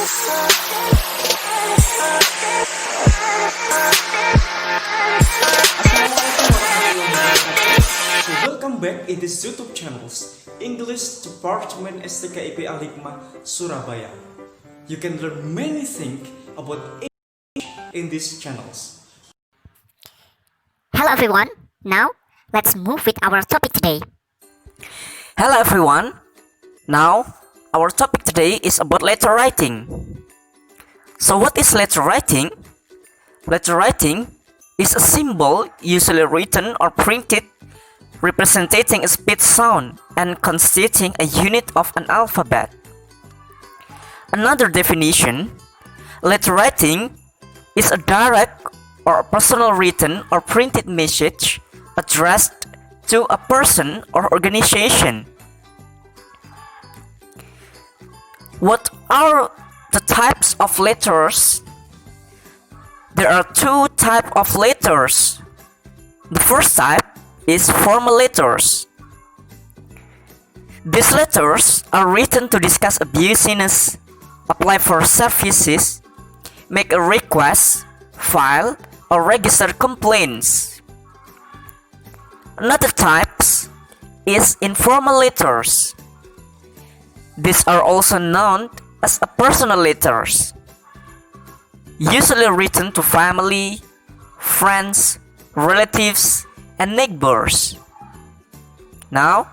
So welcome back in this YouTube channels English Department STKIP Al-Hikmah Surabaya. You can learn many things about English in these channels. Hello everyone, now let's move with our topic today. Hello everyone. Now, our topic today is about letter writing. So what is letter writing? Letter writing is a symbol usually written or printed representing a speech sound and constituting a unit of an alphabet. Another definition, letter writing is a direct or personal written or printed message addressed to a person or organization. What are the types of letters? There are two types of letters. The first type is formal letters. These letters are written to discuss a business, apply for services, make a request, file, or register complaints. Another type is informal letters. These are also known as personal letters, usually written to family, friends, relatives, and neighbors. Now,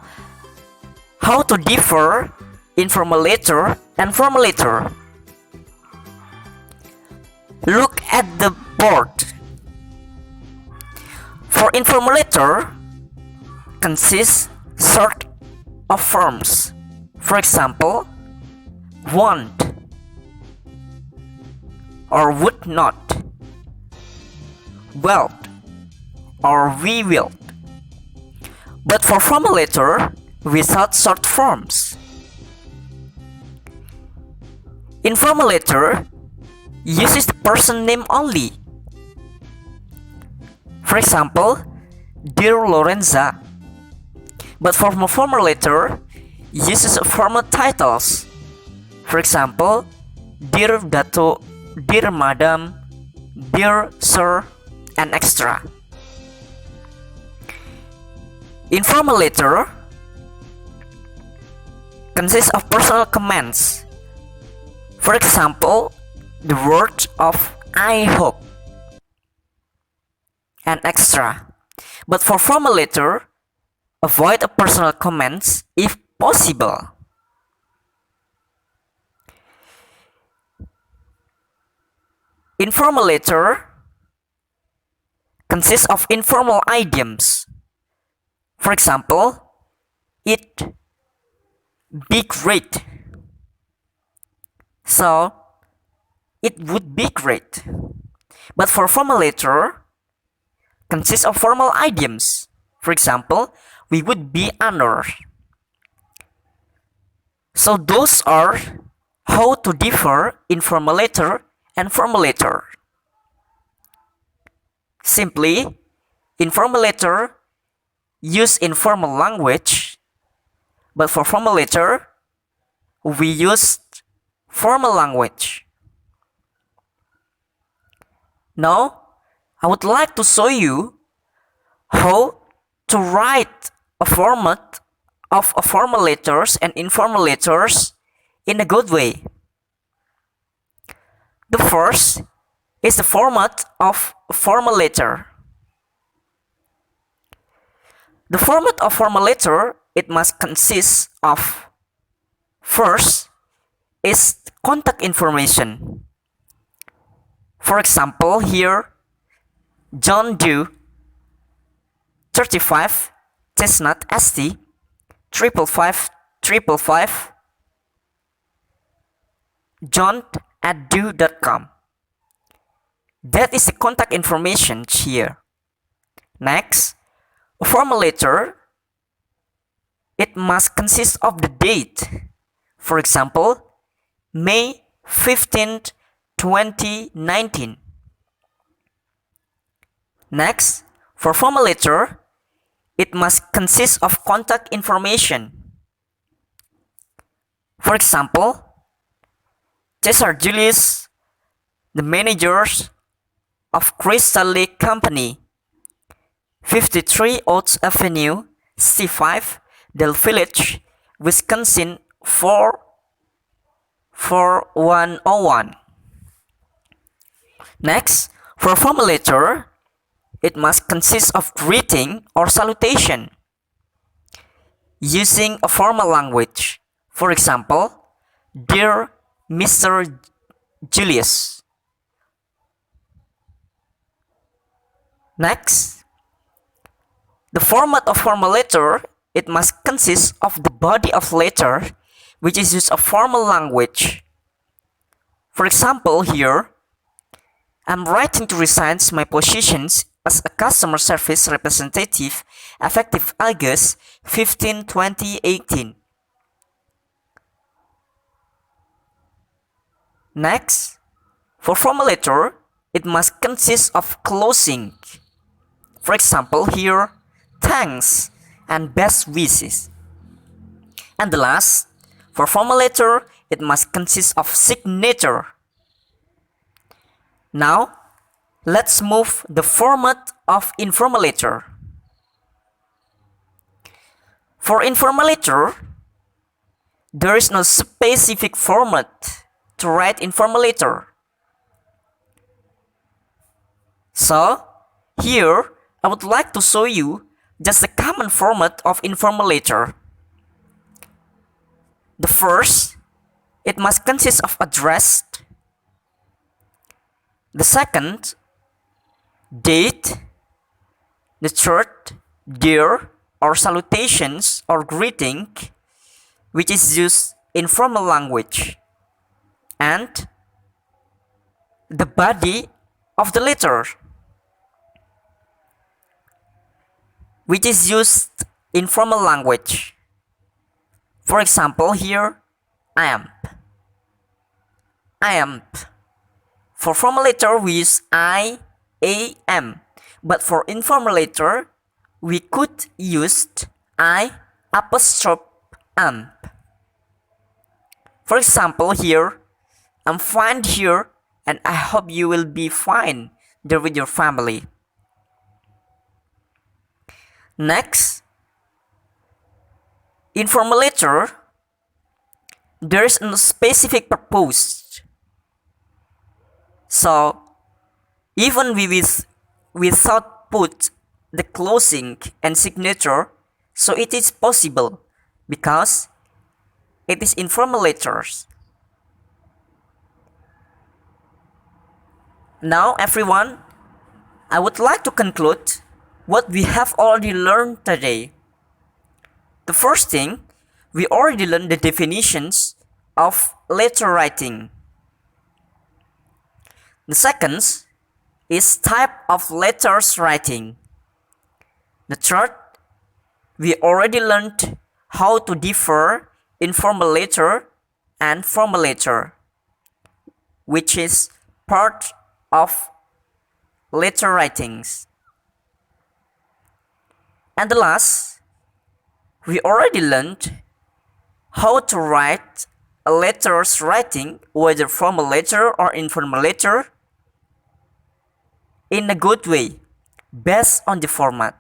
how to differ informal letter and formal letter? Look at the board. For informal letter, consists sort of forms. For example, want or would not, will or we will. But for formal letter, without short forms. Informal letter uses the person name only. For example, Dear Lorenza. But for formal letter, uses formal titles. For example, Dear Dato, Dear Madam, Dear Sir, and extra. Informal letter consists of personal comments. For example, the word of I hope and extra. But for formal letter, avoid personal comments if possible. Informal letter consists of informal idioms. For example, it be great. So, it would be great. But for formal letter, consists of formal idioms. For example, we would be honored. So those are how to differ informal letter and formal letter. Simply, informal letter use informal language, but for formal letter, we use formal language. Now, I would like to show you how to write a format of formal letters and informal letters in a good way. The first is the format of a formal letter. The format of formal letter, it must consist of, first is contact information. For example, here, John Doe, 35, Chestnut ST, 55555, john@do.com. That is the contact information here. Next, a formal letter, it must consist of the date. For example, May 15th, 2019. Next, for formal letter, it must consist of contact information. For example, Cesar Julius, the managers of Crystal Lake Company, 53 Oaks Avenue, C5, Del Village, Wisconsin 44101. Next, for formal letter, it must consist of greeting or salutation using a formal language. For example, Dear Mr. Julius. Next, the format of formal letter, it must consist of the body of letter, which is used a formal language. For example, here, I'm writing to resign my positions as a customer service representative effective August 15, 2018. Next, for formal letter, it must consist of closing. For example, here, thanks and best wishes. And the last, for formal letter, it must consist of signature. Now, let's move the format of informal letter. For informal letter, there is no specific format to write informal letter. So, here, I would like to show you just the common format of informal letter. The first, it must consist of address. The second, date. The third, dear or salutations or greeting, which is used in formal language. And the body of the letter, which is used in formal language. For example, here, I am. For formal letter, we use I, A, M. But for informal letter, we could use I apostrophe am. For example, here, I'm fine here and I hope you will be fine there with your family. Next, informal letter, there is no specific purpose. So, even without put the closing and signature, so it is possible because it is informal letters. Now, everyone, I would like to conclude what we have already learned today. The first thing, we already learned the definitions of letter writing. The second is type of letters writing. The third, we already learned how to differ informal letter and formal letter, which is part of letter writings. And the last, we already learned how to write a letters writing, whether formal letter or informal letter, in a good way, based on the format.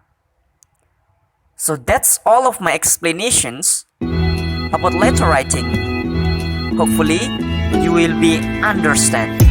So that's all of my explanations about letter writing. Hopefully, you will be understand.